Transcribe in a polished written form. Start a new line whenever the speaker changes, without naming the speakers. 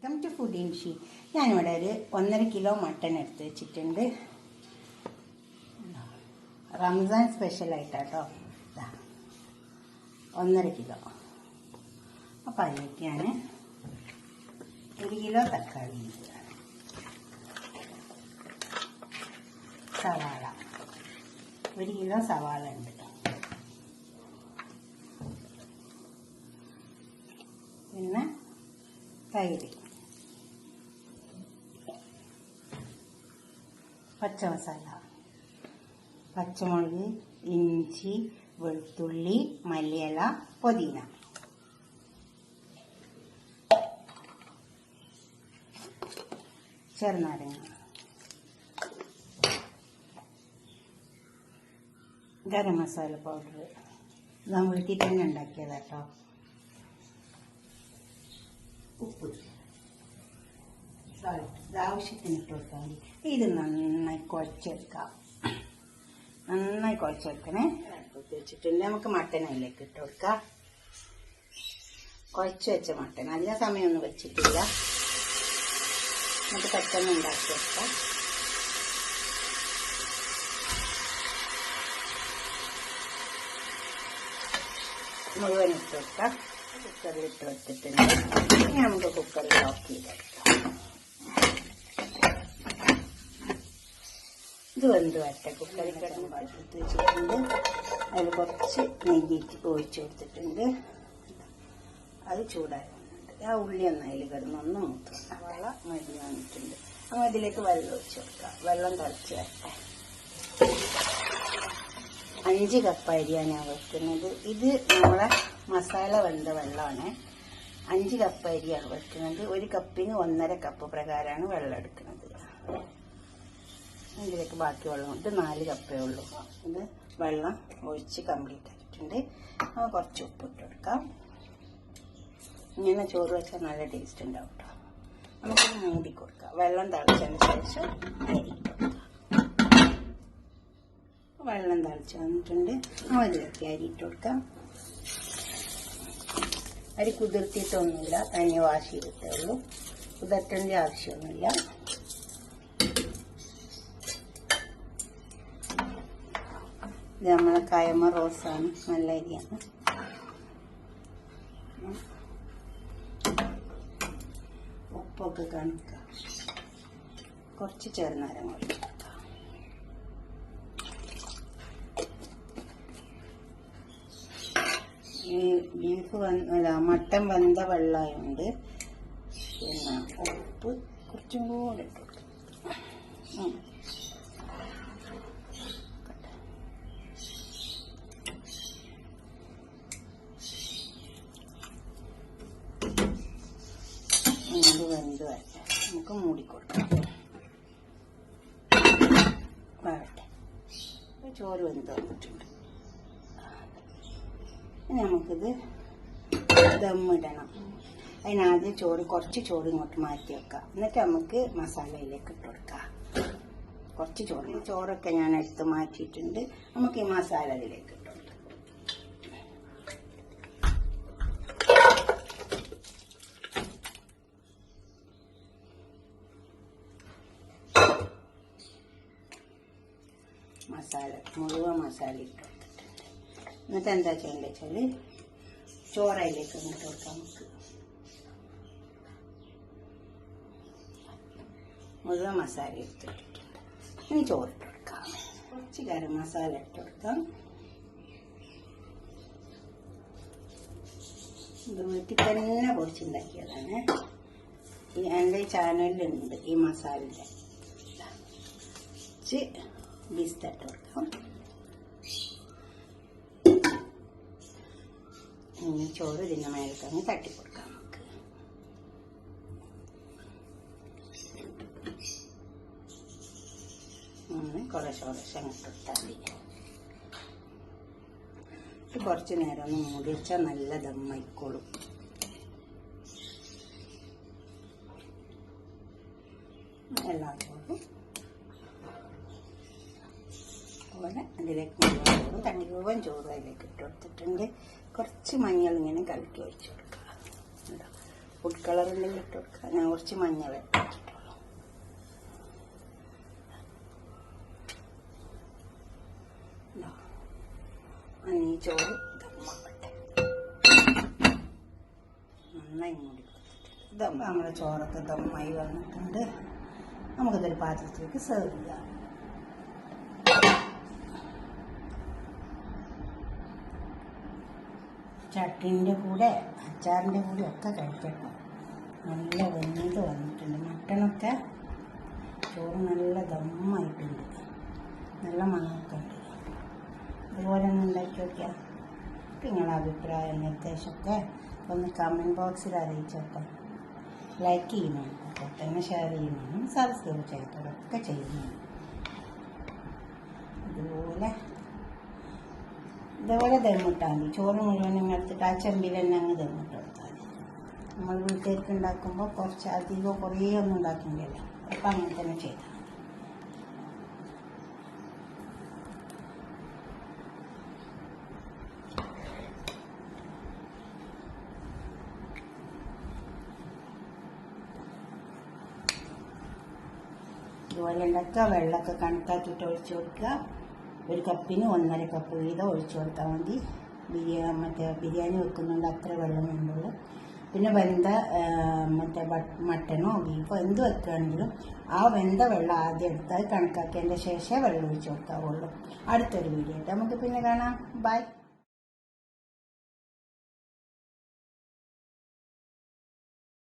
Welcome to food in she. ഞാനിവിടെ ഒരു 1.5 kilo mutton എടുത്ത് വെച്ചിട്ടുണ്ട്. റംസാൻ സ്പെഷ്യലായിട്ടാട്ടോ 1.5 കിലോ. അപ്പം അതിലേക്ക് ഞാൻ 1 കിലോ തക്കാളി, സവാള, 1 കിലോ സവാള ഉണ്ട്, പിന്നെ തൈര്, പച്ചമസാല, പച്ചമുളക്, ഇഞ്ചി, വെളുത്തുള്ളി, മല്ലിയില, പുതിന, ചെറുനാരങ്ങ, ഗരം മസാല പൗഡർ. ഞാൻ വീട്ടിൽ തന്നെ ഉണ്ടാക്കിയതാട്ടോ. ഉപ്പ്, സോൾട്ട്, ഇത് ആവശ്യത്തിന് ഇട്ട് കൊടുത്താൽ മതി. ഇത് നന്നായി കുഴച്ചെടുക്കാം. നന്നായി കുഴച്ചെടുക്കണേ. വെച്ചിട്ടുണ്ട്. നമുക്ക് മട്ടൻ അതിലേക്ക് ഇട്ട് കൊടുക്കാം. കുഴച്ച് വെച്ച മട്ടൻ അധികം സമയമൊന്നും വെച്ചിട്ടില്ല. നമുക്ക് പെട്ടെന്ന് ഉണ്ടാക്കിയെടുക്കാം. മുഴുവൻ ഇട്ട് കൊടുക്കാം. കുക്കറിൽ ഇട്ട് വെച്ചിട്ടുണ്ട്. ഇനി നമുക്ക് കുക്കറിൽ ലോക്ക് ചെയ്തെടുക്കാം. ഇത് വെന്ത് വരട്ടെ. കുക്കറിൽ കിടന്ന് എടുത്ത് വെച്ചിട്ടുണ്ട്. അതിൽ കുറച്ച് നെയ്യ് ഒഴിച്ച് കൊടുത്തിട്ടുണ്ട്. അത് ചൂടായി വന്നിട്ടുണ്ട്. ആ ഉള്ളി ഒന്ന് അതിൽ കിടന്നൊന്ന് മൂത്തും സവാള മരുന്ന് വന്നിട്ടുണ്ട്. അപ്പോൾ അതിലേക്ക് വെള്ളം ഒഴിച്ച് കൊടുക്കാം. വെള്ളം തിളച്ച് വരട്ടെ. 5 കപ്പ് അരിയാണ് ഞാൻ വെക്കുന്നത്. ഇത് നമ്മളെ മസാല വെന്ത വെള്ളമാണ്. 5 കപ്പ് അരിയാണ് വെക്കുന്നത്. 1 കപ്പിന് 1.5 കപ്പ് പ്രകാരമാണ് വെള്ളം എടുക്കുന്നത്. ഇതിലേക്ക് ബാക്കി വെള്ളം കൊണ്ട് 4 കപ്പേ ഉള്ളൂ. ഇത് വെള്ളം ഒഴിച്ച് കംപ്ലീറ്റ് ആയിട്ടുണ്ട്. അപ്പോൾ കുറച്ച് ഉപ്പ് ഇട്ട് കൊടുക്കാം. ഇങ്ങനെ ചോറ് വെച്ചാൽ നല്ല ടേസ്റ്റ് ഉണ്ടാവും കേട്ടോ. നമുക്കത് മൂടി കൊടുക്കാം. വെള്ളം തിളച്ചതിന് ശേഷം അരി ഇട്ട് കൊടുക്കാം. വെള്ളം തിളച്ച് വന്നിട്ടുണ്ട്. അതിലേക്ക് അരി ഇട്ട് കൊടുക്കാം. അരി കുതിർത്തിയിട്ടൊന്നുമില്ല, തനി വാഷ് ചെയ്തിട്ടേ ഉള്ളൂ. കുതിർത്തേണ്ട ആവശ്യമൊന്നുമില്ല. ഇത് നമ്മളെ കയമ റോസാണ്, നല്ല അരിയാണ്. ഉപ്പൊക്കെ കണക്കാം. കുറച്ച് ചെറുനാരങ്ങ ഒഴിക്കാം. ഈ ബീഫ് മട്ടൻ വെന്ത വെള്ളമായതുകൊണ്ട് പിന്നെ ഉപ്പ് കുറച്ചും കൂടെ ഇട്ട് കൊടുക്കാം. ഇത് വെന്ത് വരട്ടെ. നമുക്ക് മൂടിക്കൊടുക്കാം. വരട്ടെ. ചോറ് വെന്ത് വന്നിട്ടുണ്ട്. നമുക്കിത് ദമ്മിടണം. അതിനാദ്യം കുറച്ച് ചോറ് ഇങ്ങോട്ട് മാറ്റി വെക്കാം. എന്നിട്ട് നമുക്ക് മസാലയിലേക്ക് ഇട്ട് കൊടുക്കാം. കുറച്ച് ചോറൊക്കെ ഞാൻ എടുത്ത് മാറ്റിയിട്ടുണ്ട്. നമുക്ക് ഈ മസാല അതിലേക്ക് ഇട്ട് കൊടുക്കാം. മുഴുവൻ മസാല ഇട്ട് കൊടുത്തിട്ടുണ്ട്. എന്നിട്ട് എന്താ ചെയ്യേണ്ടത് വെച്ചാൽ ചോറയിലേക്ക് ഇട്ട് കൊടുക്കാം. നമുക്ക് മുഴുവൻ മസാല എടുത്തിട്ടുണ്ട്. ഇനി ചോറിട്ട് കൊടുക്കാം. കുറച്ച് ഗരം മസാല ഇട്ട് കൊടുക്കാം. ഇത് വീട്ടിൽ തന്നെ പൊടിച്ചുണ്ടാക്കിയതാണ്. എൻ്റെ ചാനലിലുണ്ട് ഈ മസാലയുടെ. ബിസ്ത ഇട്ട് കൊടുക്കാം. ഇനി ചോറ് ഇതിൻ്റെ മേൽക്കങ്ങ് തട്ടിക്കൊടുക്കാം. നമുക്ക് കുറേശ്ശെ അങ്ങോട്ട് ഇട്ടാൽ മതി. കുറച്ച് നേരം ഒന്ന് മൂടി വെച്ചാൽ നല്ല ദമ്മായിക്കോളും. എല്ലാ ചോറും പോലെ അതിലേക്ക് മുഴുവൻ ചോറും അതിലേക്ക് ഇട്ട് കൊടുത്തിട്ടുണ്ട്. കുറച്ച് മഞ്ഞൾ ഇങ്ങനെ കലക്കി ഒഴിച്ചു കൊടുക്കുക. ഫുഡ് കളർ ഉണ്ടെങ്കിൽ ഇട്ട് കൊടുക്കാം. ഞാൻ കുറച്ച് മഞ്ഞൾ ഇട്ടിട്ടുള്ളൂ. ഈ ചോറ് ദമ്മാക്കട്ടെ. നന്നായി മൂടി കൊടുത്തിട്ട് നമ്മുടെ ചോറൊക്കെ ദമ്മായി വന്നിട്ടുണ്ട്. നമുക്കിതൊരു പാത്രത്തിലേക്ക് സെർവ് ചെയ്യാം. ചട്ടിൻ്റെ കൂടെ അച്ചാറിൻ്റെ കൂടെ ഒക്കെ കഴിക്കണം. നല്ല വെന്ത് വന്നിട്ടുണ്ട്. മട്ടണൊക്കെ ചോറ് നല്ല ദമ്മായിട്ടുണ്ട്. നല്ല മണമൊക്കെ ഉണ്ട്. അതുപോലെ ഒന്ന് ഉണ്ടാക്കി നോക്കിയാൽ നിങ്ങളുടെ അഭിപ്രായം നിർദ്ദേശമൊക്കെ ഒന്ന് കമൻറ്റ് ബോക്സിൽ അറിയിച്ചേക്കാം. ലൈക്ക് ചെയ്യണം, അപ്പോൾ തന്നെ ഷെയർ ചെയ്യണം, സബ്സ്ക്രൈബ് ചെയ്തതൊക്കെ ചെയ്യണം. ഇതുപോലെ ദമ്മിട്ടാൽ മതി. ചോറ് മുഴുവനും എടുത്തിട്ട് ആ ചെമ്പിൽ തന്നെ അങ്ങ് ദമ്മിട്ട് കൊടുത്താൽ മതി. നമ്മൾ വീട്ടിലേക്ക് ഉണ്ടാക്കുമ്പോൾ കുറച്ച് അധികം കുറേ ഒന്നും ഉണ്ടാക്കേണ്ടല്ലോ. അപ്പം അങ്ങനെ തന്നെ ചെയ്താൽ മതി. ഇതുപോലെ ഉണ്ടാക്കുക. വെള്ളമൊക്കെ കണക്കാക്കിയിട്ട് ഒഴിച്ചു കൊടുക്കുക. ഒരു കപ്പിന് 1.5 കപ്പ് വീതം ഒഴിച്ചു കൊടുത്താൽ മതി. ബിരിയാണി വെക്കുന്നുണ്ട് അത്ര വെള്ളം വേണ്ടുള്ളൂ. പിന്നെ വെന്ത മട്ടനോ ബീഫോ എന്ത് വെക്കുകയാണെങ്കിലും ആ വെന്ത വെള്ളം ആദ്യം എടുത്താൽ കണക്കാക്കിയതിൻ്റെ ശേഷം വെള്ളം ഒഴിച്ചു കൊടുക്കാവുള്ളൂ. അടുത്തൊരു വീഡിയോ ആയിട്ട് നമുക്ക് പിന്നെ കാണാം. ബൈ.